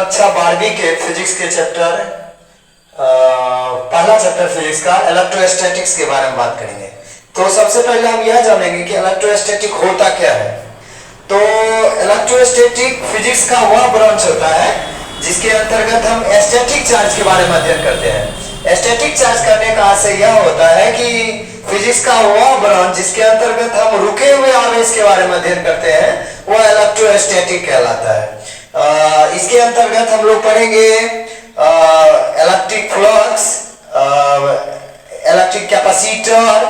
कक्षा 12वीं के फिजिक्स के चैप्टर पहला चैप्टर फिजिक्स का इलेक्ट्रोस्टैटिक्स के बारे में बात करेंगे। तो सबसे पहले हम यह जानेंगे कि इलेक्ट्रोस्टैटिक होता क्या है। तो इलेक्ट्रोस्टैटिक फिजिक्स का वह ब्रांच होता है जिसके अंतर्गत हम स्टैटिक चार्ज के बारे में अध्ययन करते हैं। स्टैटिक चार्ज करने का आशय यह होता है कि फिजिक्स का वह ब्रांच जिसके अंतर्गत हम रुके हुए आवेश के बारे में अध्ययन करते हैं वह इलेक्ट्रोस्टैटिक कहलाता है। इसके अंतर्गत हम लोग पढ़ेंगे इलेक्ट्रिक फ्लक्स, इलेक्ट्रिक कैपेसिटर,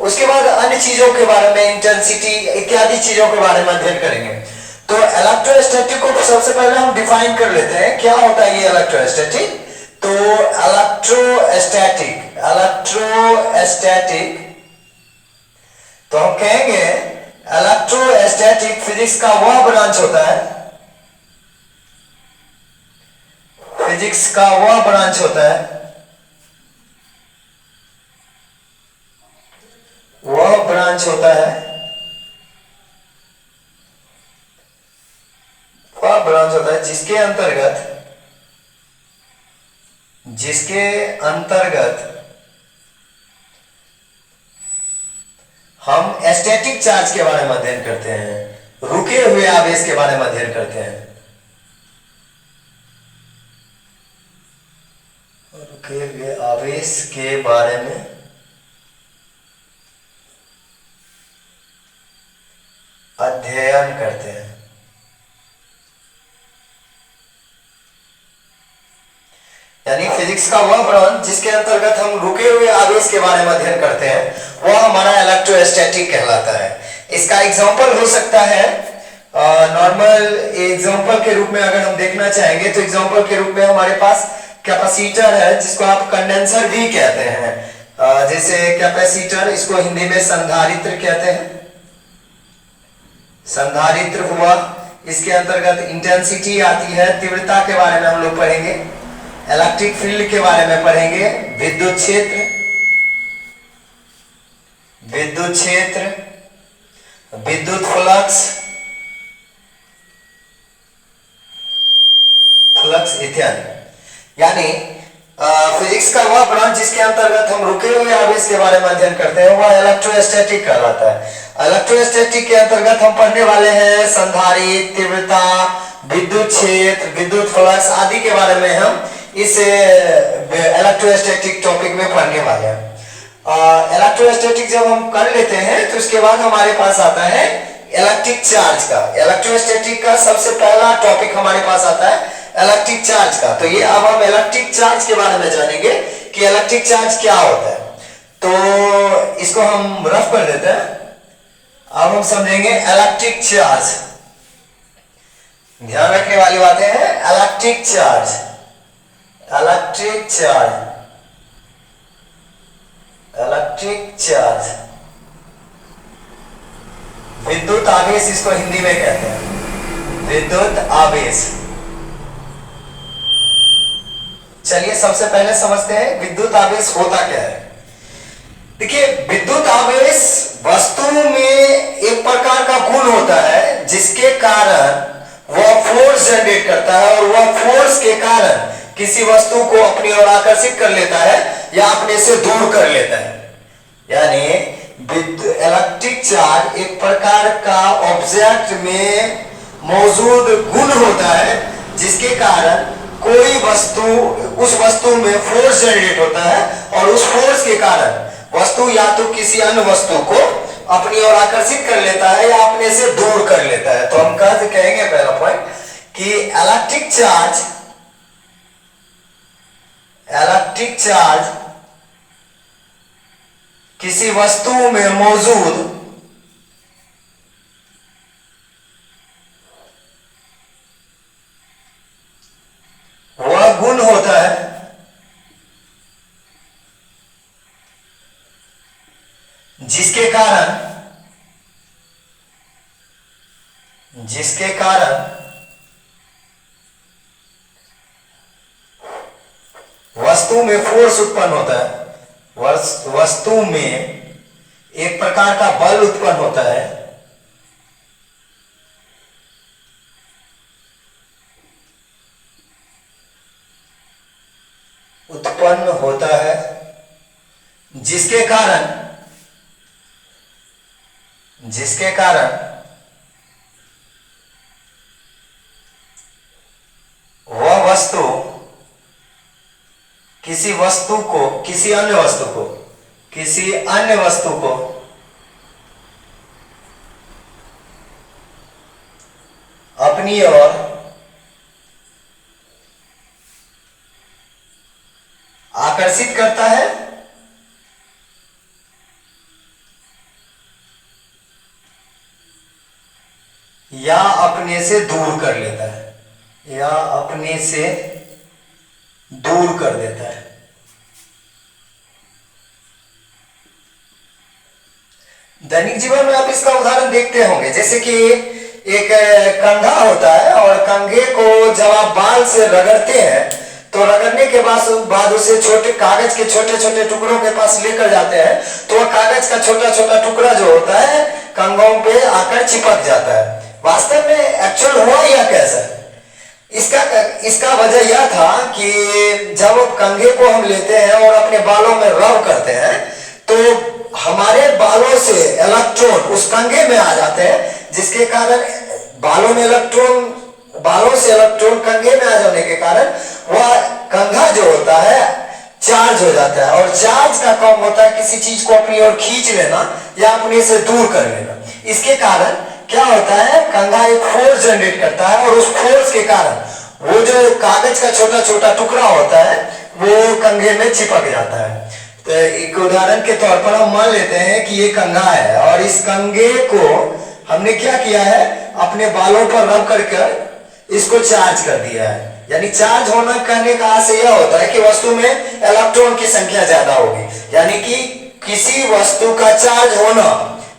उसके बाद अन्य चीजों के बारे में इंटेंसिटी इत्यादि चीजों के बारे में अध्ययन करेंगे। तो इलेक्ट्रोस्टैटिक को सबसे पहले हम डिफाइन कर लेते हैं, क्या होता है ये इलेक्ट्रोस्टैटिक। तो इलेक्ट्रोस्टैटिक तो हम कहेंगे इलेक्ट्रोस्टैटिक फिजिक्स का वह ब्रांच होता है, फिजिक्स का वह ब्रांच होता है, वह ब्रांच होता है, वह ब्रांच होता है जिसके अंतर्गत हम स्टैटिक चार्ज के बारे में अध्ययन करते हैं, रुके हुए आवेश के बारे में अध्ययन करते हैं, रुके हुए आवेश के बारे में अध्ययन करते हैं। यानी फिजिक्स का वह ब्रांच जिसके अंतर्गत हम रुके हुए आवेश के बारे में अध्ययन करते हैं वह हमारा इलेक्ट्रोस्टैटिक कहलाता है। इसका एग्जांपल हो सकता है नॉर्मल एग्जांपल के रूप में अगर हम देखना चाहेंगे तो एग्जांपल के रूप में हमारे पास कैपेसिटर है जिसको आप कंडेंसर भी कहते हैं। जैसे कैपेसिटर, इसको हिंदी में संधारित्र कहते हैं, संधारित्र हुआ। इसके अंतर्गत इंटेंसिटी आती है, तीव्रता के बारे में हम लोग पढ़ेंगे, इलेक्ट्रिक फील्ड के बारे में पढ़ेंगे, विद्युत क्षेत्र, विद्युत फ्लक्स इत्यादि। यानी फिजिक्स का वह ब्रांच जिसके अंतर्गत हम रुके हुए आवेश के बारे में अध्ययन करते हैं वह इलेक्ट्रोस्टैटिक कहलाता है। इलेक्ट्रोस्टैटिक के अंतर्गत हम पढ़ने वाले हैं संधारित्र, तीव्रता, विद्युत क्षेत्र, विद्युत फ्लक्स आदि के बारे में हम इस इलेक्ट्रोस्टैटिक टॉपिक में पढ़ने वाले हैं। इलेक्ट्रोस्टैटिक जब हम कर लेते हैं तो उसके बाद हमारे पास आता है इलेक्ट्रिक चार्ज का। इलेक्ट्रोस्टैटिक का सबसे पहला टॉपिक हमारे पास आता है इलेक्ट्रिक चार्ज का। तो ये अब हम इलेक्ट्रिक चार्ज के बारे में जानेंगे कि इलेक्ट्रिक चार्ज क्या होता है। तो इसको हम रफ कर देते हैं। अब हम समझेंगे इलेक्ट्रिक चार्ज। ध्यान रखने वाली बातें हैं, इलेक्ट्रिक चार्ज, इलेक्ट्रिक चार्ज, विद्युत आवेश इसको हिंदी में कहते हैं, विद्युत आवेश। चलिए सबसे पहले समझते हैं विद्युत आवेश होता क्या है। देखिए, विद्युत आवेश वस्तु में एक प्रकार का गुण होता है जिसके कारण वह फोर्स जनरेट करता है और वह फोर्स के कारण किसी वस्तु को अपनी ओर आकर्षित कर लेता है या अपने से दूर कर लेता है। यानी इलेक्ट्रिक चार्ज एक प्रकार का ऑब्जेक्ट में मौजूद गुण होता है जिसके कारण कोई वस्तु, उस वस्तु में फोर्स जनरेट होता है और उस फोर्स के कारण वस्तु या तो किसी अन्य वस्तु को अपनी ओर आकर्षित कर लेता है या अपने से दूर कर लेता है। तो हम कहेंगे पहला पॉइंट कि इलेक्ट्रिक चार्ज किसी वस्तु में मौजूद वह गुण होता है जिसके कारण वस्तु में फोर्स उत्पन्न होता है, वस्तु में एक प्रकार का बल उत्पन्न होता है उत्पन्न होता है, जिसके कारण वह वस्तु किसी अन्य वस्तु को अपनी ओर आकर्षित करता है या अपने से दूर कर लेता है, या अपने से दूर कर देता है। दैनिक जीवन में आप इसका उदाहरण देखते होंगे, जैसे कि एक कंघा होता है और कंघे को जब आप बाल से रगड़ते हैं तो रगड़ने के बाद उसे छोटे कागज के छोटे छोटे टुकड़ों के पास लेकर जाते हैं, तो वह कागज का छोटा छोटा टुकड़ा जो होता है कंघों पे आकर चिपक जाता है। वास्तव में एक्चुअल हुआ या कैसा? इसका वजह यह था कि जब कंघे को हम लेते हैं और अपने बालों में रब करते हैं तो हमारे बालों से इलेक्ट्रॉन उस कंघे में आ जाते हैं, जिसके कारण बालों से इलेक्ट्रॉन कंघे में आ जाने के कारण वह कंघा जो होता है चार्ज हो जाता है, और चार्ज का काम होता है किसी चीज को अपनी ओर खींच लेना या अपने से दूर कर लेना। इसके कारण क्या होता है, कंघा एक फोर्स जनरेट करता है और उस फोर्स के कारण वो जो कागज का छोटा छोटा टुकड़ा होता है वो कंघे में चिपक जाता है। तो एक उदाहरण के तौर पर हम मान लेते हैं कि ये कंघा है और इस कंघे को हमने क्या किया है, अपने बालों पर रब कर इसको चार्ज कर दिया है। यानी चार्ज होना कहने का आशय यह होता है कि वस्तु में इलेक्ट्रॉन की संख्या ज्यादा होगी, यानी कि किसी वस्तु का चार्ज होना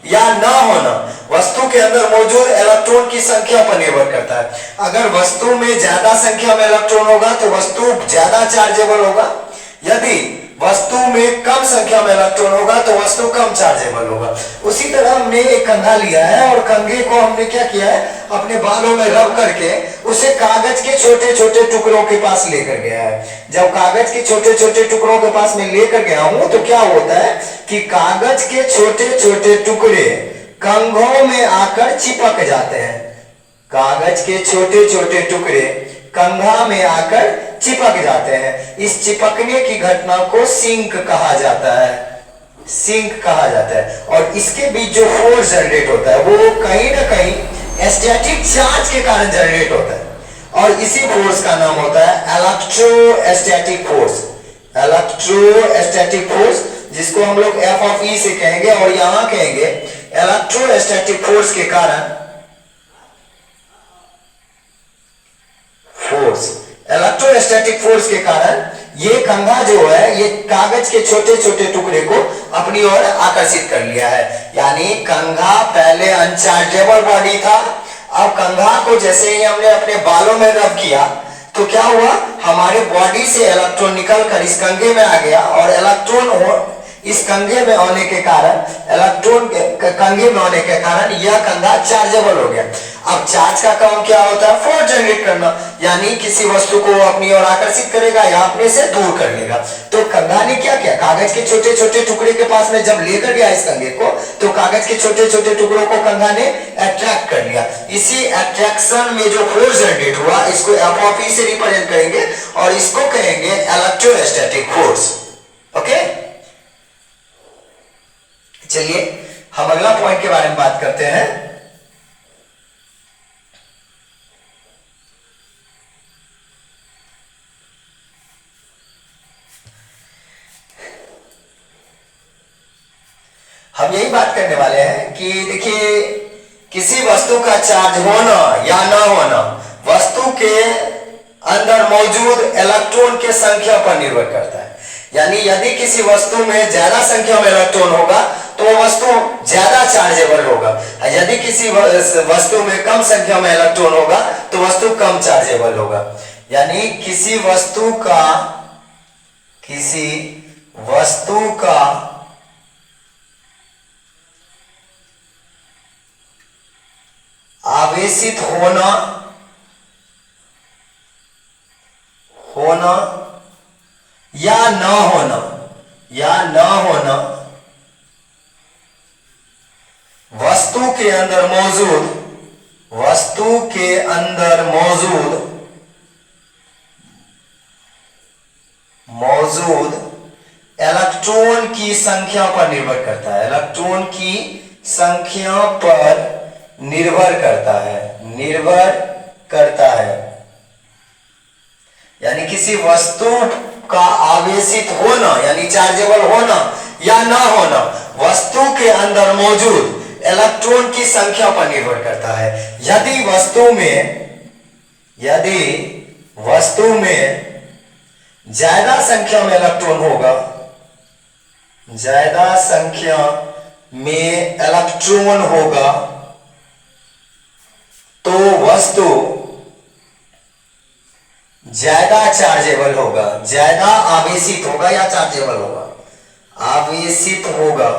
या ना होना वस्तु के अंदर मौजूद इलेक्ट्रॉन की संख्या पर निर्भर करता है। अगर वस्तु में ज्यादा संख्या में इलेक्ट्रॉन होगा तो वस्तु ज्यादा चार्जेबल होगा, यदि वस्तु में कम संख्या में इलेक्ट्रॉन होगा तो वस्तु कम चार्जेबल होगा। उसी तरह हमने एक कंघा लिया है और कंघे को हमने क्या किया है, अपने बालों में रब करके उसे कागज के छोटे छोटे टुकड़ों के पास लेकर गया है। जब कागज के छोटे छोटे टुकड़ों के पास में लेकर गया हूं तो क्या होता है कि कागज के छोटे छोटे टुकड़े कंघों में आकर चिपक जाते हैं। कागज के छोटे छोटे टुकड़े कंघा में आकर चिपक जाते हैं। इस चिपकने की घटना को सिंक कहा जाता है, सिंक कहा जाता है। और इसके बीच जो फोर्स जनरेट होता है वो कहीं ना कहीं स्टैटिक चार्ज के कारण जनरेट होता है और इसी फोर्स का नाम होता है इलेक्ट्रोस्टैटिक फोर्स। इलेक्ट्रोस्टैटिक फोर्स जिसको हम लोग एफ ऑफ ई से कहेंगे और यहां कहेंगे इलेक्ट्रोस्टैटिक फोर्स के कारण फोर्स। इलेक्ट्रोस्टैटिक फोर्स के कारण ये कंघा जो है ये कागज के छोटे छोटे टुकड़े को अपनी ओर आकर्षित कर लिया है। यानी कंघा पहले अनचार्जेबल बॉडी था, अब कंघा को जैसे ही हमने अपने बालों में रब किया तो क्या हुआ, हमारे बॉडी से इलेक्ट्रॉन निकलकर इस कंघे में आ गया और इलेक्ट्रॉन इस कंघे में होने के कारण कंघे में होने के कारण यह कंघा चार्जेबल हो गया। अब चार्ज का काम क्या होता है, फोर्स जनरेट करना, यानी किसी वस्तु को अपनी ओर आकर्षित करेगा या अपने से दूर कर लेगा। तो कंघा ने क्या किया, कागज के छोटे छोटे टुकड़े के पास में जब लेकर गया इस कंघे को तो कागज के छोटे छोटे टुकड़ों को कंघा ने अट्रैक्ट कर लिया। इसी अट्रैक्शन में जो फोर्स जनरेट हुआ इसको एफ ऑफ ई से रिप्रेजेंट करेंगे और इसको कहेंगे इलेक्ट्रोस्टैटिक फोर्स। ओके, चलिए हम अगला पॉइंट के बारे में बात करते हैं। हम यही बात करने वाले हैं कि देखिए किसी वस्तु का चार्ज होना या ना होना वस्तु के अंदर मौजूद इलेक्ट्रॉन के संख्या पर निर्भर करता है। यानी यदि किसी वस्तु में ज्यादा संख्या में इलेक्ट्रॉन होगा तो वस्तु ज्यादा चार्जेबल होगा, यदि किसी वस्तु में कम संख्या में इलेक्ट्रॉन होगा तो वस्तु कम चार्जेबल होगा। यानी किसी वस्तु का आवेशित होना या न होना, या न होना वस्तु के अंदर मौजूद, वस्तु के अंदर मौजूद इलेक्ट्रॉन की संख्या पर निर्भर करता है, इलेक्ट्रॉन की संख्या पर निर्भर करता है, निर्भर करता है। यानी किसी वस्तु का आवेशित होना यानी चार्जेबल होना या ना होना वस्तु के अंदर मौजूद इलेक्ट्रॉन की संख्या पर निर्भर करता है। यदि वस्तु में ज्यादा संख्या में इलेक्ट्रॉन होगा, ज्यादा संख्या में इलेक्ट्रॉन होगा तो वस्तु ज्यादा चार्जेबल होगा, ज्यादा आवेशित होगा या चार्जेबल होगा, आवेशित होगा।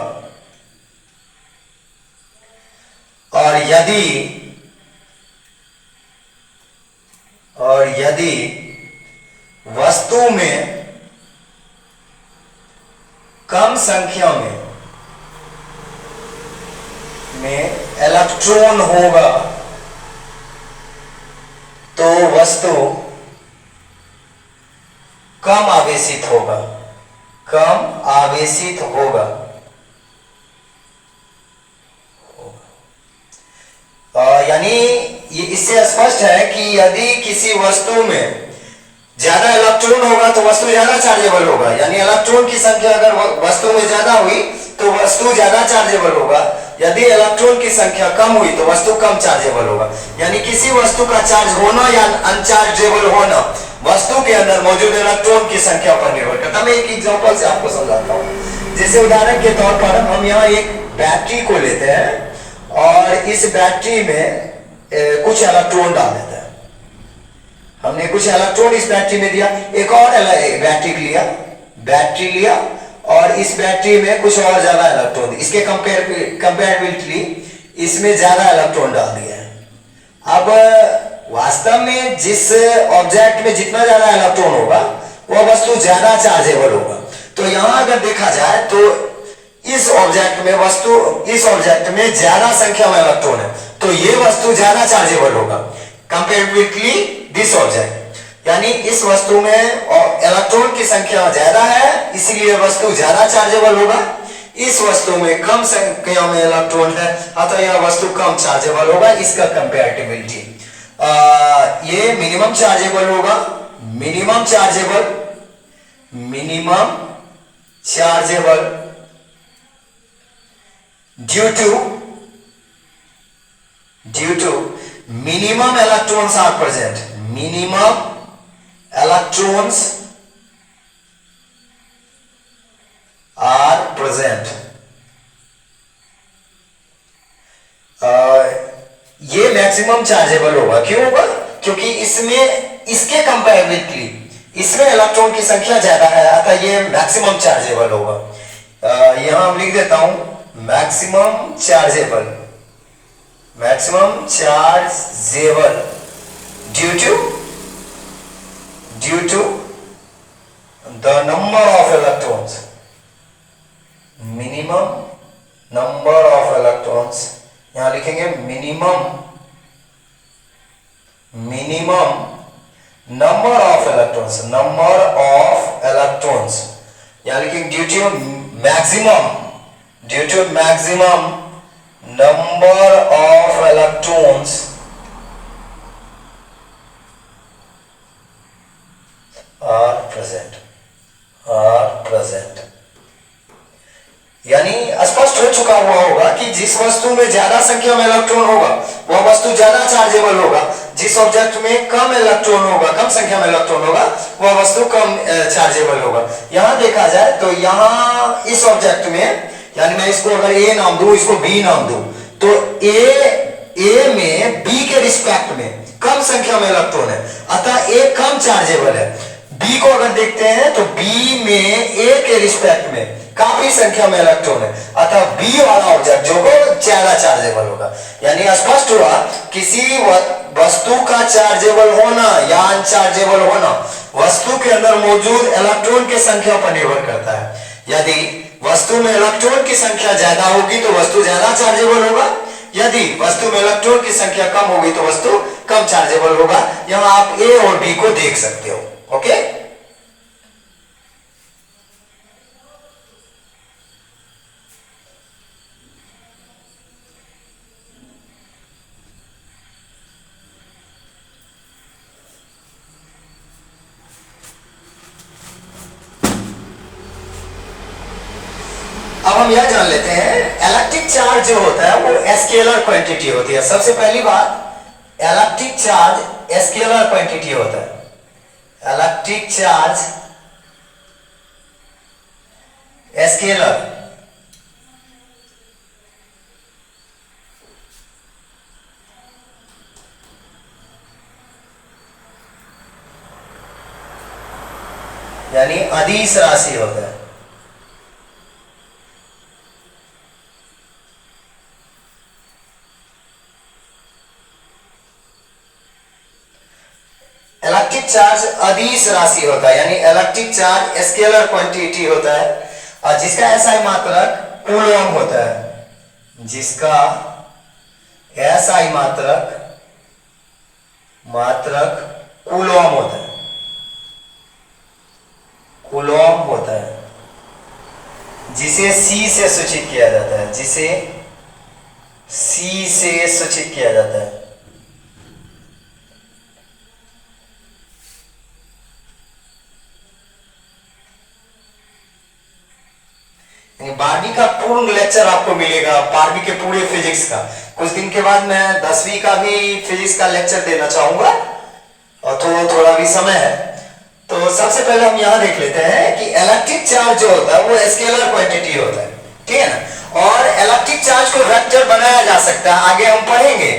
और यदि वस्तु में कम संख्या में इलेक्ट्रॉन होगा तो वस्तु कम आवेशित होगा, कम आवेशित होगा। यानी ये इससे स्पष्ट है कि यदि किसी वस्तु में ज्यादा इलेक्ट्रॉन होगा तो वस्तु ज्यादा चार्जेबल होगा। यानी इलेक्ट्रॉन की संख्या अगर वस्तु में ज्यादा हुई तो वस्तु ज्यादा चार्जेबल होगा, यदि इलेक्ट्रॉन की संख्या कम हुई तो वस्तु कम चार्जेबल होगा। यानी किसी वस्तु का चार्ज होना या अनचार्जेबल होना वस्तु के अंदर मौजूद इलेक्ट्रॉन की संख्या पर निर्भर करता है। मैं एक एग्जांपल से आपको समझाता हूं। जैसे उदाहरण के तौर पर हम यहाँ एक बैटरी को लेते हैं और इस बैटरी में कुछ इलेक्ट्रॉन डाल देते हैं। हमने कुछ इलेक्ट्रॉन इस बैटरी में दिया, एक और बैटरी लिया और इस बैटरी में कुछ और ज्यादा इलेक्ट्रॉन, इसके कंपेरेटिवली इसमें ज्यादा इलेक्ट्रॉन डाल दिया है। अब वास्तव में जिस ऑब्जेक्ट में जितना ज्यादा इलेक्ट्रॉन होगा वह वस्तु ज्यादा चार्जेबल होगा। तो यहां अगर देखा जाए तो इस ऑब्जेक्ट में ज्यादा संख्या में इलेक्ट्रॉन है तो ये वस्तु ज्यादा चार्जेबल होगा कंपेरेटिवली दिस ऑब्जेक्ट। यानी इस वस्तु में इलेक्ट्रॉन की संख्या ज्यादा है इसलिए वस्तु ज्यादा चार्जेबल होगा। इस वस्तु में कम संख्या में इलेक्ट्रॉन है अतः यह वस्तु कम चार्जेबल होगा। इसका कंपेरेटिविटी ये मिनिमम चार्जेबल होगा, minimum chargeable due to minimum electrons are present, minimum electrons are present। ये मैक्सिमम चार्जेबल होगा। क्यों होगा? क्योंकि इसके कंपैरेटिवली इसमें इलेक्ट्रॉन की संख्या ज्यादा है अतः ये मैक्सिमम चार्जेबल होगा। यहां हम लिख देता हूं maximum chargeable due to the number of electrons, minimum number of electrons। यहां लिखेंगे मिनिमम number of electrons, यहां लिखेंगे due to maximum number of electrons are present। यानी स्पष्ट हो चुका हुआ होगा कि जिस वस्तु में ज्यादा संख्या में इलेक्ट्रॉन होगा वह वस्तु ज्यादा चार्जेबल होगा, जिस ऑब्जेक्ट में कम इलेक्ट्रॉन होगा, कम संख्या में इलेक्ट्रॉन होगा वह वस्तु कम चार्जेबल होगा। यहां देखा जाए तो यहां इस ऑब्जेक्ट में यानी मैं इसको अगर ए नाम दूं, इसको बी नाम दूं तो ए में बी के रिस्पेक्ट में कम संख्या में इलेक्ट्रॉन है अतः ए कम चार्जेबल है। बी को अगर देखते हैं तो बी में ए के रिस्पेक्ट में काफी संख्या में इलेक्ट्रॉन है अतः बी वाला ऑब्जेक्ट जो को ज्यादा चार्जेबल होगा। यानी स्पष्ट हुआ किसी वस्तु का चार्जेबल होना या अनचार्जेबल होना वस्तु के अंदर मौजूद इलेक्ट्रॉन की संख्या पर निर्भर करता है। यदि वस्तु में इलेक्ट्रॉन की संख्या ज्यादा होगी तो वस्तु ज्यादा चार्जेबल होगा, यदि वस्तु में इलेक्ट्रॉन की संख्या कम होगी तो वस्तु कम चार्जेबल होगा। यहां आप ए और बी को देख सकते हो। ओके, अब हम यह जान लेते हैं इलेक्ट्रिक चार्ज जो होता है वो स्केलर क्वांटिटी होती है। सबसे पहली बात, इलेक्ट्रिक चार्ज स्केलर क्वांटिटी होता है। इलेक्ट्रिक चार्ज स्केलर यानी अदिश राशि होता है। इलेक्ट्रिक चार्ज अदिश राशि होता है, यानी इलेक्ट्रिक चार्ज स्केलर क्वांटिटी होता है, और जिसका एसआई मात्रक कूलम होता है। जिसका एसआई मात्रक कूलम होता है। कूलम होता है, जिसे सी से सूचित किया जाता है। जिसे सी से सूचित किया जाता है। बारहवीं का पूर्ण लेक्चर आपको मिलेगा, बारहवीं के पूरे फिजिक्स का। कुछ दिन के बाद मैं 10वीं का भी फिजिक्स का लेक्चर देना चाहूंगा, और तो थोड़ा भी समय है। तो सबसे पहले हम यहां देख लेते हैं कि इलेक्ट्रिक चार्ज जो होता है वो स्केलर क्वांटिटी होता है, ठीक है ना। और इलेक्ट्रिक चार्ज को वेक्टर बनाया जा सकता है। आगे हम पढ़ेंगे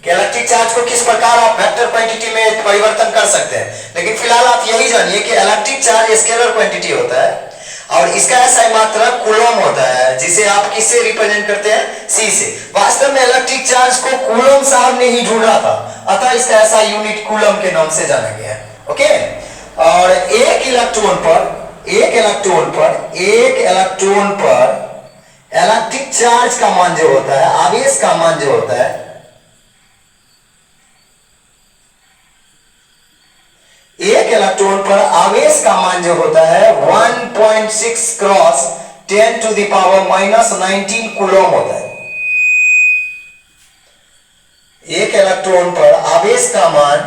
कि इलेक्ट्रिक चार्ज को किस प्रकार आप वेक्टर क्वांटिटी में परिवर्तन कर सकते हैं, लेकिन फिलहाल आप यही जानिए कि इलेक्ट्रिक चार्ज स्केलर क्वांटिटी होता है, और इसका एसआई मात्रक कूलम होता है, जिसे आप किससे रिप्रेजेंट करते हैं, सी से। वास्तव में इलेक्ट्रिक चार्ज को कूलम साहब ने ही ढूंढा था, अतः इसका एसआई यूनिट कूलम के नाम से जाना गया है। ओके, और एक इलेक्ट्रॉन पर इलेक्ट्रिक चार्ज का मान जो होता है, आवेश का मान जो होता है, एक इलेक्ट्रॉन पर आवेश का मान जो होता है 1.6 cross 10 to the power minus 19 coulomb होता है। एक इलेक्ट्रॉन पर आवेश का मान,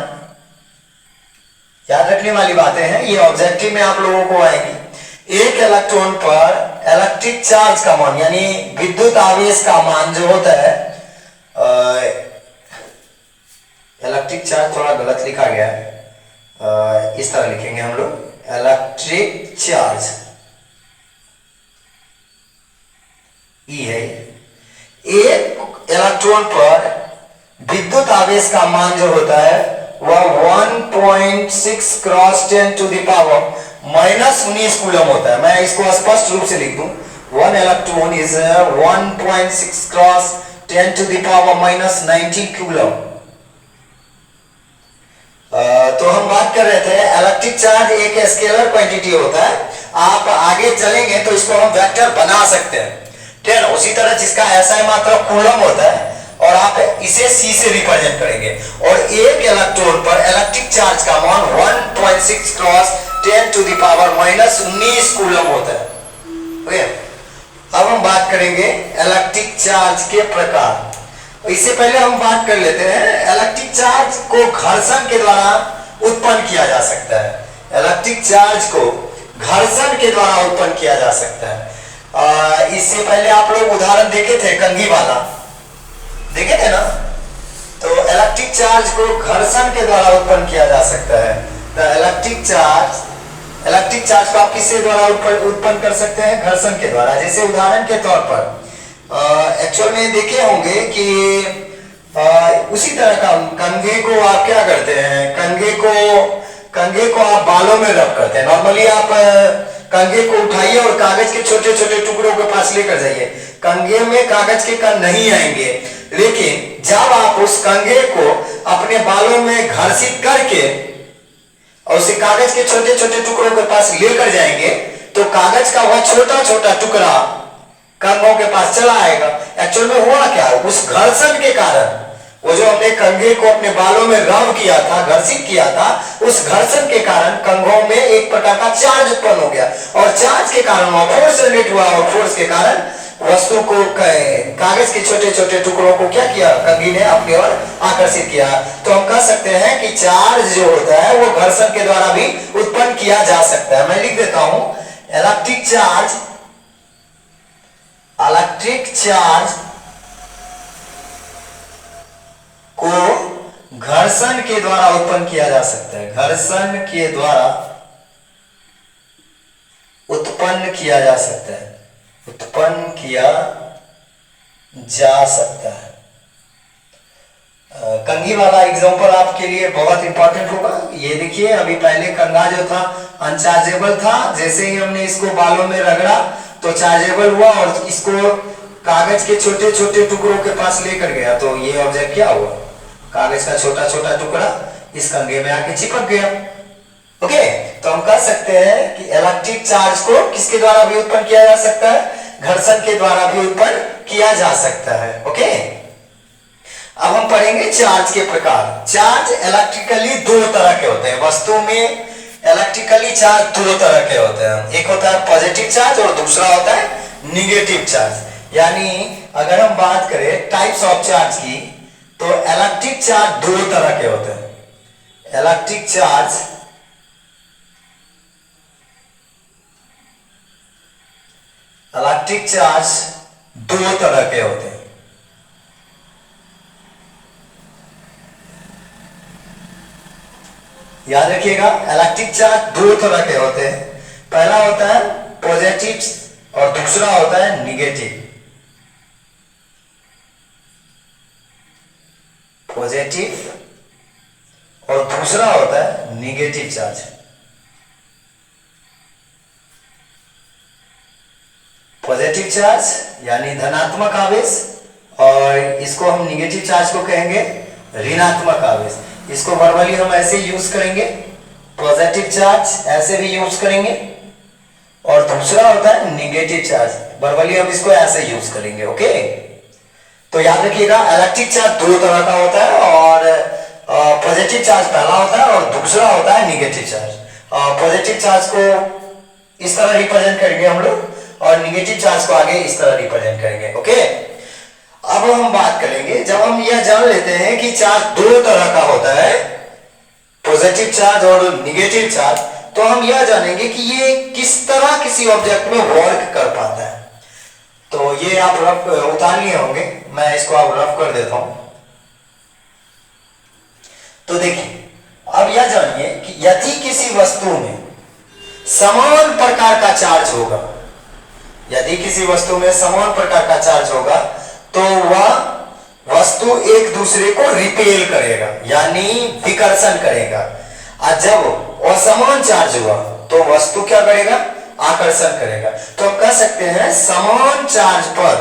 याद रखने वाली बातें हैं, ये ऑब्जेक्टिव में आप लोगों को आएंगी। एक इलेक्ट्रॉन पर इलेक्ट्रिक चार्ज का मान यानी विद्युत आवेश का मान जो होता है, इलेक्ट्रिक चार्ज थोड़ा गलत लिखा गया है, इस तरह लिखेंगे हम लोग, इलेक्ट्रिक चार्ज ई है। एक इलेक्ट्रॉन पर विद्युत आवेश का मान जो होता है वह 1.6 cross 10 to the power minus 19 coulomb होता है। मैं इसको स्पष्ट रूप से लिख दूं, one electron is 1.6 cross 10 to the power minus 19 coulomb. तो हम बात कर रहे थे इलेक्ट्रिक चार्ज एक स्केलर क्वांटिटी होता है। आप आगे चलेंगे तो इसको हम वेक्टर बना सकते हैं, ठीक है ना। उसी तरह जिसका एसआई मात्रक कूलम होता है, और आप इसे सी से रिप्रेजेंट करेंगे, और एक इलेक्ट्रॉन पर इलेक्ट्रिक चार्ज का मान 1.6 cross 10 to the power minus 19 coulomb होता है। ओके, अब हम बात करेंगे इलेक्ट्रिक चार्ज के प्रकार। इससे पहले हम बात कर लेते हैं, इलेक्ट्रिक चार्ज को घर्षण के द्वारा उत्पन्न किया जा सकता है। इलेक्ट्रिक चार्ज को घर्षण के द्वारा उत्पन्न किया जा सकता है। इससे पहले आप लोग उदाहरण देखे थे, कंघी वाला देखे थे ना। तो इलेक्ट्रिक चार्ज को घर्षण के द्वारा उत्पन्न किया जा सकता है। तो इलेक्ट्रिक चार्ज को आप किसके द्वारा उत्पन्न कर सकते हैं, घर्षण के द्वारा। जैसे उदाहरण के तौर पर एक्चुअल में देखे होंगे कि उसी तरह का कंघे को आप क्या करते हैं, कंघे को आप बालों में रब करते हैं। नॉर्मली आप कंघे को उठाइए और कागज के छोटे छोटे टुकड़ों के पास लेकर जाइए, कंघे में कागज के कण नहीं आएंगे। लेकिन जब आप उस कंघे को अपने बालों में घर्षित करके और उसे कागज के छोटे छोटे टुकड़ों के पास लेकर जाएंगे तो कागज का वह छोटा छोटा टुकड़ा कंघों के पास चला आएगा। एक्चुअल में हुआ क्या, उस घर्षण के कारण, वो जो हमने कंघे को अपने बालों में रब किया था, घर्षित किया था, उस घर्षण के कारण कंघों में एक प्रकार का चार्ज उत्पन्न हो गया और चार्ज के कारण वह फोर्स जनरेट हुआ और फोर्स के कारण वस्तु को, कागज के छोटे छोटे टुकड़ों को क्या किया, कंघी ने अपनी ओर आकर्षित किया। तो हम कह सकते हैं कि चार्ज जो होता है वो घर्षण के द्वारा भी उत्पन्न किया जा सकता है। मैं लिख देता हूं, इलेक्ट्रिक चार्ज को घर्षण के द्वारा उत्पन्न किया जा सकता है, घर्षण के द्वारा उत्पन्न किया जा सकता है, उत्पन्न किया जा सकता है। कंघी वाला एग्जांपल आपके लिए बहुत इंपॉर्टेंट होगा। ये देखिए, अभी पहले कंघा जो था अनचार्जेबल था, जैसे ही हमने इसको बालों में रगड़ा तो चार्जेबल हुआ और इसको कागज के छोटे छोटे टुकड़ों के पास लेकर गया तो ये ऑब्जेक्ट क्या हुआ, कागज का छोटा छोटा टुकड़ा इस कंघे में आके चिपक गया। ओके, तो हम कह सकते हैं कि इलेक्ट्रिक चार्ज को किसके द्वारा भी उत्पन्न किया जा सकता है, घर्षण के द्वारा भी उत्पन्न किया जा सकता है। ओके, अब हम पढ़ेंगे चार्ज के प्रकार। चार्ज इलेक्ट्रिकली दो तरह के होते हैं, वस्तु में इलेक्ट्रिकली चार्ज दो तरह के होते हैं, एक होता है पॉजिटिव चार्ज और दूसरा होता है निगेटिव चार्ज। यानी अगर हम बात करें टाइप्स ऑफ चार्ज की तो इलेक्ट्रिक चार्ज दो तरह के होते हैं। इलेक्ट्रिक चार्ज दो तरह के होते हैं। याद रखिएगा, इलेक्ट्रिक चार्ज दो तरह के होते हैं। पहला होता है पॉजिटिव और दूसरा होता है निगेटिव। पॉजिटिव और दूसरा होता है निगेटिव चार्ज। पॉजिटिव चार्ज यानी धनात्मक आवेश और इसको हम निगेटिव चार्ज को कहेंगे ऋणात्मक आवेश। इसको वर्बली हम ऐसे यूज करेंगे, पॉजिटिव चार्ज ऐसे भी यूज करेंगे और दूसरा होता है निगेटिव चार्ज, वर्बली हम इसको ऐसे यूज करेंगे। ओके, तो याद रखिएगा इलेक्ट्रिक चार्ज दो तरह का होता है और पॉजिटिव चार्ज पहला होता है और दूसरा होता है निगेटिव चार्ज। पॉजिटिव चार्ज को इस तरह रिप्रेजेंट करेंगे हम लोग और निगेटिव चार्ज को आगे इस तरह रिप्रेजेंट करेंगे। ओके, अब हम बात करेंगे, जब हम यह जान लेते हैं कि चार्ज दो तरह का होता है, पॉजिटिव चार्ज और निगेटिव चार्ज, तो हम यह जानेंगे कि ये किस तरह किसी ऑब्जेक्ट में वर्क कर पाता है। तो ये आप रफ उतार लिए होंगे, मैं इसको आप रफ कर देता हूं। तो देखिए, अब यह जानिए कि यदि किसी वस्तु में समान प्रकार का चार्ज होगा, यदि किसी वस्तु में समान प्रकार का चार्ज होगा तो वह वस्तु एक दूसरे को रिपेल करेगा यानी विकर्षण करेगा। और जब असमान चार्ज हुआ तो वस्तु क्या करेगा, आकर्षण करेगा। तो हम कह सकते हैं समान चार्ज पर,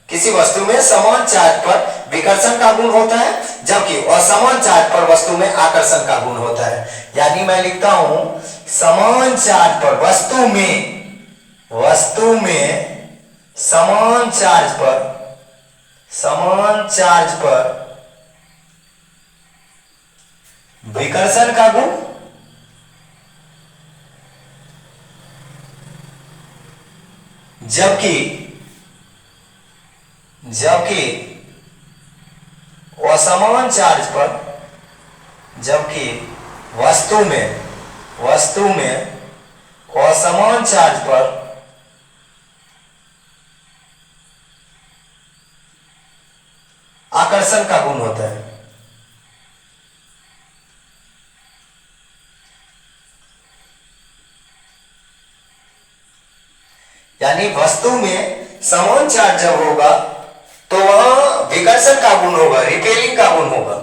किसी वस्तु में समान चार्ज पर विकर्षण का गुण होता है जबकि असमान चार्ज पर वस्तु में आकर्षण का गुण होता है। यानी मैं लिखता हूं समान चार्ज पर वस्तु में समान चार्ज पर विकर्षण का गुण जबकि असमान चार्ज पर, जबकि वस्तु में असमान चार्ज पर आकर्षण का गुण होता है। यानी वस्तु में समान चार्ज जब होगा तो वहां विकर्षण का गुण होगा, रिपेलिंग का गुण होगा।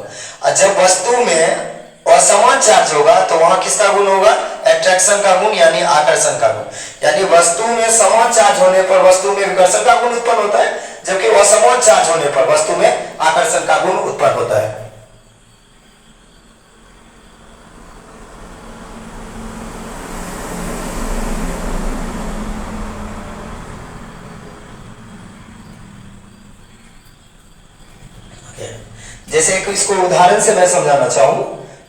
और जब वस्तु में असमान चार्ज होगा तो वहां किसका गुण होगा, अट्रैक्शन का गुण यानी आकर्षण का गुण। यानी वस्तु में समान चार्ज होने पर वस्तु में विकर्षण का गुण उत्पन्न होता है जबकि असमान चार्ज होने पर वस्तु में आकर्षण का गुण उत्पन्न होता है। जैसे कि इसको उदाहरण से मैं समझाना चाहूँ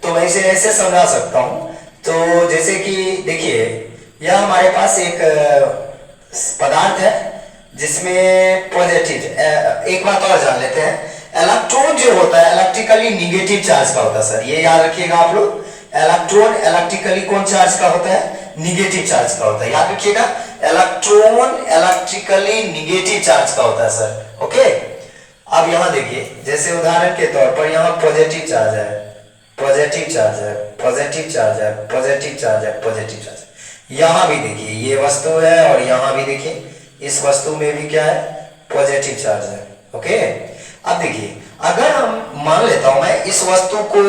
तो मैं इसे ऐसे समझा सकता हूँ। तो जैसे कि देखिए, यह हमारे पास एक पदार्थ है जिसमें पॉजिटिव, एक बात और जान लेते हैं, इलेक्ट्रॉन जो होता है इलेक्ट्रिकली निगेटिव चार्ज का होता है सर, ये याद रखिएगा आप लोग। इलेक्ट्रॉन इलेक्ट्रिकली कौन चार्ज का होता है? निगेटिव चार्ज का होता है, याद रखिएगा। इलेक्ट्रॉन इलेक्ट्रिकली निगेटिव चार्ज का होता है सर, ओके। अब यहां देखिए, जैसे उदाहरण के तौर पर यहां पॉजिटिव चार्ज है, पॉजिटिव चार्ज है, पॉजिटिव चार्ज है, पॉजिटिव चार्ज है, पॉजिटिव चार्ज है। यहां भी देखिए ये वस्तु है और यहां भी देखिए इस वस्तु में भी क्या है? पॉजिटिव चार्ज है, ओके। अब देखिए, अगर हम मान लेता हूं मैं इस वस्तु को,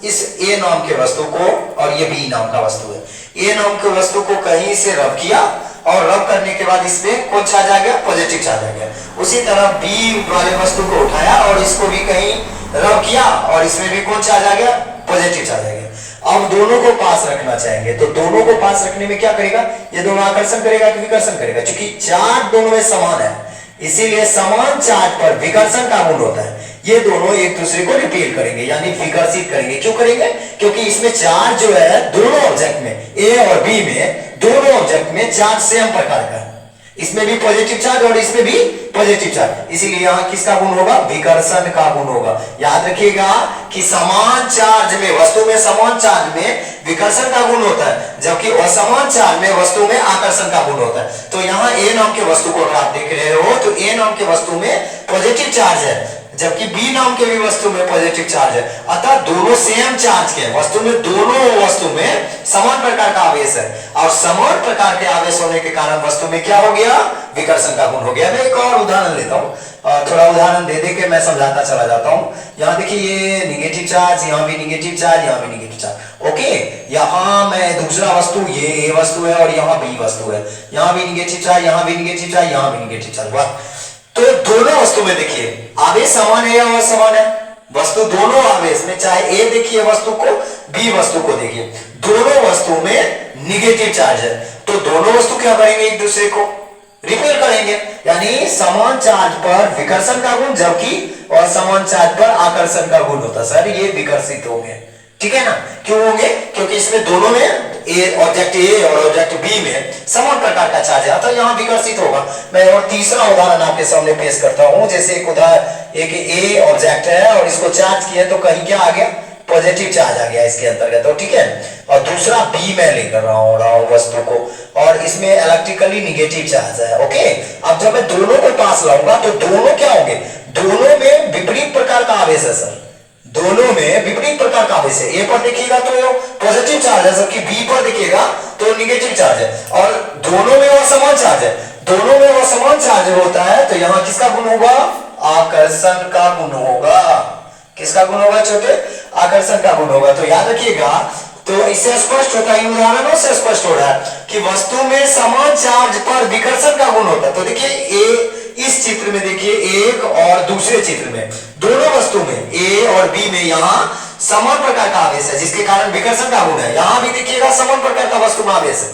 इस ए नाम के वस्तु को, और ये बी नाम का वस्तु है, ए नाम के वस्तु को कहीं से रब किया और रब करने के बाद इसमें कौन चार्ज आ गया? पॉजिटिव चार्ज आ गया। उसी तरह बी वाले वस्तु को उठाया और इसको भी कहीं रब किया और इसमें भी कौन चार्ज आ गया? पॉजिटिव चार्ज आ गया। अब दोनों को पास रखना चाहेंगे तो दोनों को पास रखने में क्या करेगा? ये दोनों आकर्षण करेगा कि विकर्षण करेगा? क्योंकि चार्ज दोनों में समान है, इसीलिए समान चार्ज पर विकर्षण का गुण होता है। ये दोनों एक दूसरे को रिपेल करेंगे यानी विकर्षित करेंगे। क्यों करेंगे? क्योंकि इसमें चार्ज जो है दोनों ऑब्जेक्ट में, ए और बी में, दोनों ऑब्जेक्ट में चार्ज सेम प्रकार का है। इसमें भी पॉजिटिव चार्ज और इसमें भी पॉजिटिव चार्ज, इसीलिए यहां किसका गुण होगा? विकर्षण का गुण होगा। याद रखिएगा कि समान चार्ज में, वस्तु में समान चार्ज में विकर्षण का गुण होता है, जबकि असमान चार्ज में वस्तु में आकर्षण का गुण होता है। तो यहाँ ए नाम के वस्तु को अगर आप देख रहे हो तो ए नाम के वस्तु में पॉजिटिव चार्ज है, जबकि बी नाम के भी वस्तु में पॉजिटिव चार्ज है। अतः दोनों सेम चार्ज के हैं, वस्तु में, दोनों वस्तु में समान प्रकार का आवेश है और समान प्रकार के आवेश होने के कारण वस्तु में क्या हो गया? विकर्षण का गुण हो गया। मैं एक और उदाहरण लेता हूं, थोड़ा उदाहरण दे दे के मैं समझाता चला जाता हूं। यहां देखिए ये निगेटिव चार्ज, यहां भी निगेटिव चार्ज, यहां भी निगेटिव चार्ज, ओके। यहां मैं दूसरा वस्तु, ये ए वस्तु है और यहां बी वस्तु है, यहां भी निगेटिव चार्ज, यहां भी निगेटिव चार्ज, यहां भी निगेटिव चार्ज। वाह! तो दोनों वस्तु में देखिए आवेश समान है या असमान है? वस्तु दोनों आवेश में, चाहे ए देखिए वस्तु को, बी वस्तु को देखिए, दोनों वस्तु में निगेटिव चार्ज है। तो दोनों वस्तु क्या करेंगे? एक दूसरे को रिपेल करेंगे, यानी समान चार्ज पर विकर्षण का गुण, जबकि असमान चार्ज पर आकर्षण का गुण होता है। सर ये विकर्षित होंगे, ठीक है ना? क्यों होंगे? क्योंकि इसमें दोनों में, ऑब्जेक्ट ए और ऑब्जेक्ट बी में समान प्रकार का चार्ज है, तो यहाँ विकर्षित होगा। मैं और तीसरा उदाहरण आपके सामने पेश करता हूं। जैसे एक ए ऑब्जेक्ट है और इसको चार्ज किया तो कहीं क्या आ गया? पॉजिटिव चार्ज आ गया इसके अंतर्गत, तो ठीक है। और दूसरा बी में लेकर रहा हूं वस्तु को और इसमें इलेक्ट्रिकली निगेटिव चार्ज है, ओके। अब जब मैं दोनों को पास लाऊंगा तो दोनों क्या होंगे? दोनों में विपरीत प्रकार का आवेश है सर, दोनों में विपरीत प्रकार का आवेश है। ए पर देखिएगा तो पॉजिटिव चार्ज है, जबकि बी पर देखिएगा तो निगेटिव चार्ज है, और दोनों में असमान चार्ज है। दोनों में असमान चार्ज होता है तो यहाँ किसका गुण होगा? आकर्षण का गुण होगा। किसका गुण होगा छोटे? आकर्षण का गुण होगा। तो याद रखिएगा, तो इससे स्पष्ट होता है, उदाहरणों से स्पष्ट हो रहा है कि वस्तु में समान चार्ज पर विकर्षण का गुण होता है। तो देखिए ए, इस चित्र में देखिए एक और दूसरे चित्र में, दोनों वस्तु में ए और बी में यहाँ समान प्रकार का आवेश है, जिसके कारण विकर्षण का गुण है। यहाँ भी देखिएगा समान प्रकार का वस्तु में आवेश है,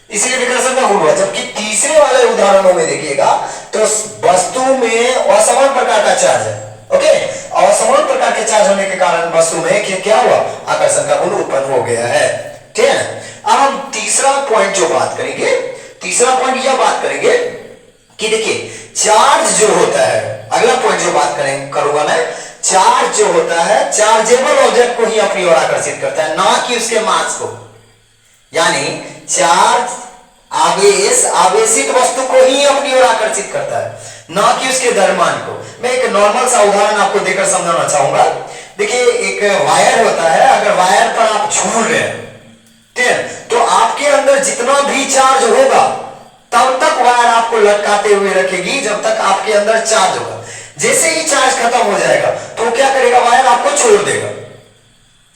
इसलिए विकर्षण का गुण हुआ। जबकि तीसरे वाले उदाहरणों में देखिएगा तो वस्तु में असमान प्रकार का चार्ज है, ओके। असमान प्रकार के चार्ज होने के कारण वस्तु में क्या हुआ? आकर्षण का गुण उत्पन्न हो गया है, ठीक है। अब हम तीसरा पॉइंट जो बात करेंगे, तीसरा पॉइंट यह बात करेंगे कि देखिए चार्ज जो होता है, अगला पॉइंट जो बात करूंगा मैं, चार्ज जो होता है चार्जेबल ऑब्जेक्ट को ही अपनी ओर आकर्षित करता है, ना कि उसके मास को। यानी चार्ज आवेश आवेशित वस्तु को ही अपनी ओर आकर्षित करता है, ना कि उसके द्रव्यमान को। मैं एक नॉर्मल सा उदाहरण आपको देकर समझाना चाहूंगा। देखिए एक वायर होता है, अगर वायर पर आप झूल रहे हैं, ठीक है, तो आपके अंदर जितना भी चार्ज होगा तब तक वायर आपको लटकाते हुए रखेगी जब तक आपके अंदर चार्ज होगा। जैसे ही चार्ज खत्म हो जाएगा तो क्या करेगा? वायर आपको छोड़ देगा,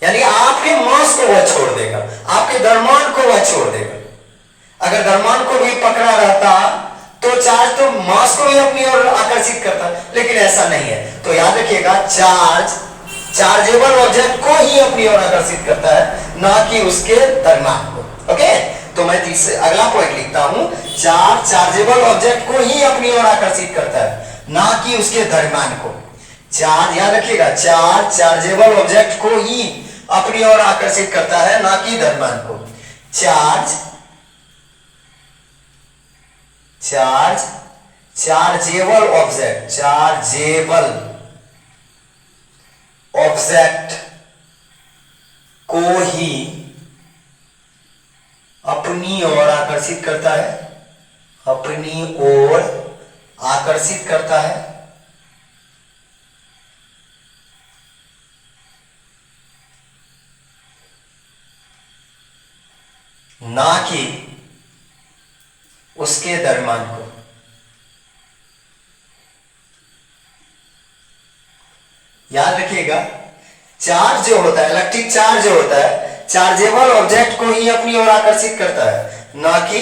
यानी आपके मास को वह छोड़ देगा, आपके द्रव्यमान को वह छोड़ देगा। अगर द्रव्यमान को भी पकड़ा रहता तो चार्ज तो मास को भी अपनी ओर आकर्षित करता, लेकिन ऐसा नहीं है। तो याद रखिएगा, चार्ज चार्जेबल ऑब्जेक्ट को ही अपनी ओर आकर्षित करता है, ना कि उसके द्रव्यमान को, ओके। तो मैं अगला पॉइंट लिखता हूं, चार्ज चार्जेबल ऑब्जेक्ट को ही अपनी ओर आकर्षित करता है, ना कि उसके द्रव्यमान को। चार्ज, याद रखिएगा, चार्ज चार्जेबल ऑब्जेक्ट को ही अपनी ओर आकर्षित करता है, ना कि द्रव्यमान को। चार्ज चार्जेबल ऑब्जेक्ट को ही अपनी ओर आकर्षित करता है, अपनी ओर आकर्षित करता है, ना कि उसके द्रव्यमान को। याद रखिएगा, चार्ज जो होता है, इलेक्ट्रिक चार्ज जो होता है, चार्जेबल ऑब्जेक्ट को ही अपनी ओर आकर्षित करता है, ना कि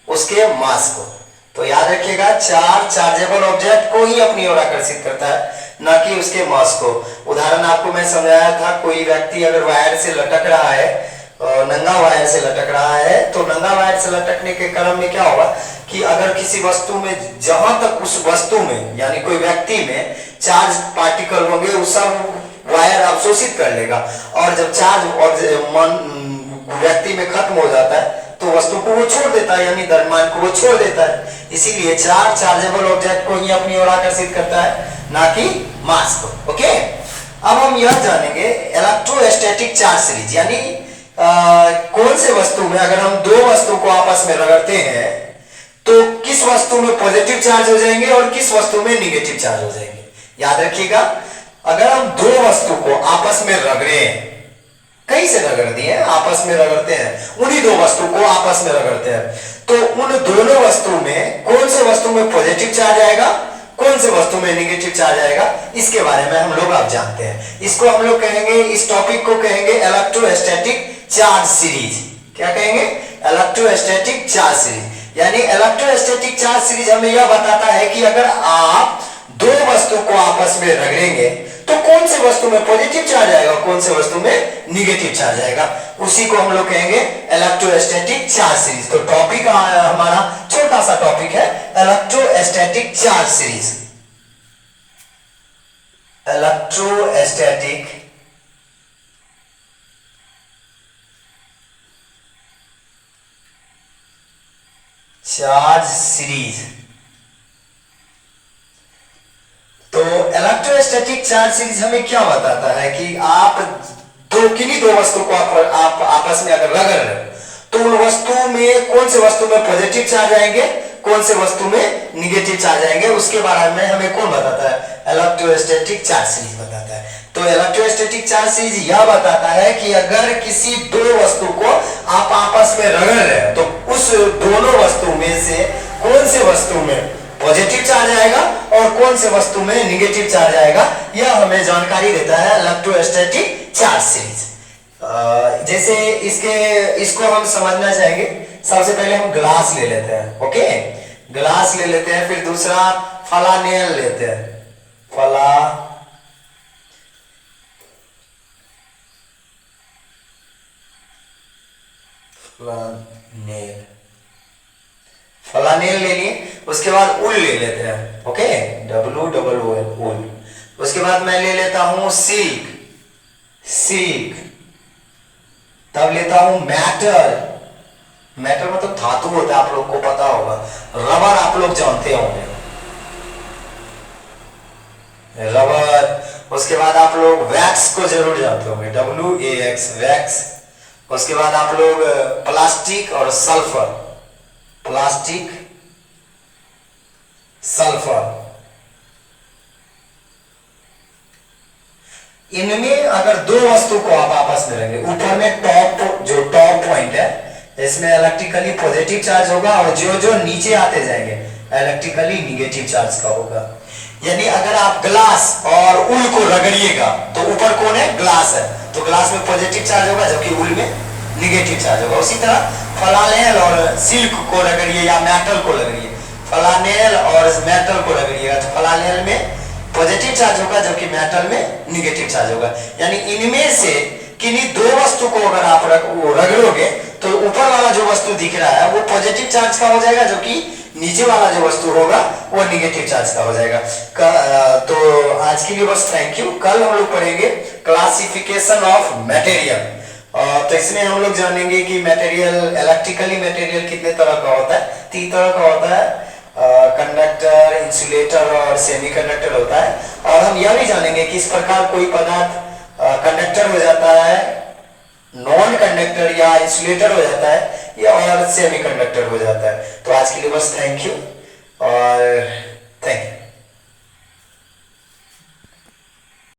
उसके मास को। तो याद रखिएगा, चार्ज चार्जेबल ऑब्जेक्ट को ही अपनी ओर आकर्षित करता है, ना कि उसके मास को। उदाहरण आपको मैं समझाया था, कोई व्यक्ति अगर वायर से लटक रहा है, नंगा वायर से लटक रहा है, तो नंगा वायर से लटकने के क्रम में क्या होगा कि अगर किसी वस्तु में, जहां तक उस वस्तु में यानी कोई व्यक्ति में चार्ज पार्टिकल होंगे, वो सब वायर अवशोषित कर लेगा, और जब चार्ज और व्यक्ति में खत्म हो जाता है तो वस्तु को वो छोड़ देता है, यानी द्रव्यमान को वो छोड़ देता है। इसीलिए चार्ज चार्जेबल ऑब्जेक्ट को ही अपनी ओर आकर्षित करता है, ना कि मास को। ओके, अब हम यह जानेंगे इलेक्ट्रोस्टैटिक चार्ज सीरीज, यानी कौन से वस्तु में अगर हम दो वस्तु को आपस में रगड़ते हैं तो किस वस्तु में पॉजिटिव चार्ज हो जाएंगे और किस वस्तु में निगेटिव चार्ज हो जाएंगे। याद रखिएगा, अगर हम दो वस्तु को आपस में रगड़े, कहीं से रगड़ दिए, आपस में रगड़ते हैं, उन्हीं दो वस्तु को आपस में रगड़ते हैं, तो उन दोनों वस्तु में कौन से वस्तु में पॉजिटिव चार्ज आएगा, कौन से वस्तु में नेगेटिव चार्ज आएगा, इसके बारे में हम लोग अब जानते हैं। इसको हम लोग कहेंगे, इस टॉपिक को कहेंगे इलेक्ट्रोस्टैटिक चार्ज सीरीज। क्या कहेंगे? Electrostatic charge series. यानी इलेक्ट्रोस्टैटिक चार्ज सीरीज हमें यह बताता है कि अगर आप दो वस्तु को आपस में रगड़ेंगे तो कौन से वस्तु में पॉजिटिव चार्ज आएगा, कौन से वस्तु में निगेटिव चार्ज आएगा, उसी को हम लोग कहेंगे इलेक्ट्रोस्टैटिक चार्ज सीरीज। तो टॉपिक हमारा छोटा सा टॉपिक है electrostatic charge series. Electrostatic charge series. तो इलेक्ट्रोस्टैटिक चार्ज सीरीज हमें क्या बताता है कि आप किन्हीं दो वस्तु को आप आपस में अगर रगड़ रहे हो तो उन वस्तु में कौन से वस्तु में पॉजिटिव चार्ज आएंगे, कौन से वस्तु में निगेटिव चार्ज आएंगे, उसके बारे में हमें कौन बताता है? इलेक्ट्रोस्टैटिक चार्ज सीरीज बताता है। तो इलेक्ट्रोस्टैटिक चार्ज सीरीज यह बताता है कि अगर किसी दो वस्तु को आप आपस में रगड़ रहे हो तो उस दोनों वस्तु में से कौन से वस्तु में पॉजिटिव चार्ज आएगा और कौन से वस्तु में निगेटिव चार्ज आएगा, यह हमें जानकारी देता है इलेक्ट्रोस्टैटिक चार्ज सीरीज। जैसे इसको हम समझना चाहेंगे, सबसे पहले हम ग्लास ले लेते हैं। ओके, ग्लास ले लेते हैं, फिर दूसरा फलानेल लेते हैं। फलानेल ले लिए, उसके बाद उल ले लेते हैं। ओके, WOOL उल। उसके बाद मैं ले लेता हूं सिल्क, तब लेता हूं मेटल मतलब धातु होता है, आप लोग को पता होगा। रबर आप लोग जानते होंगे, रबर। उसके बाद आप लोग वैक्स को जरूर जानते होंगे, WAX वैक्स। उसके बाद आप लोग प्लास्टिक और सल्फर, इनमें अगर दो वस्तु को आप आपस में रखेंगे, ऊपर में टॉप पॉइंट है, इसमें इलेक्ट्रिकली पॉजिटिव चार्ज होगा और जो नीचे आते जाएंगे इलेक्ट्रिकली निगेटिव चार्ज का होगा। यानी अगर आप ग्लास और उल को रगड़िएगा तो ऊपर कौन है? ग्लास है, तो ग्लास में पॉजिटिव चार्ज होगा जबकि उल में निगेटिव चार्ज होगा। उसी तरह फलानेल और सिल्क को रगड़िए या मेटल को रगड़िए, फलानेल और मेटल को रगड़िएगा तो फलानेल में पॉजिटिव चार्ज होगा जबकि मेटल में निगेटिव चार्ज होगा। यानी इनमें से किन्हीं दो वस्तु को अगर आप रगड़ोगे तो ऊपर वाला जो वस्तु दिख रहा है वो पॉजिटिव चार्ज का हो जाएगा, जो कि नीचे वाला जो वस्तु होगा वो निगेटिव चार्ज का हो जाएगा। तो आज के लिए बस थैंक यू। कल हम लोग पढ़ेंगे क्लासिफिकेशन ऑफ मटेरियल। तो इसमें हम लोग जानेंगे कि मटेरियल, इलेक्ट्रिकली मटेरियल कितने तरह का होता है। 3 तरह का होता है, कंडक्टर, इंसुलेटर और सेमीकंडक्टर होता है। और हम यह भी जानेंगे कि इस प्रकार कोई पदार्थ कंडक्टर हो जाता है, नॉन कंडक्टर या इंसुलेटर हो जाता है, या और सेमीकंडक्टर हो जाता है। तो आज के लिए बस थैंक यू और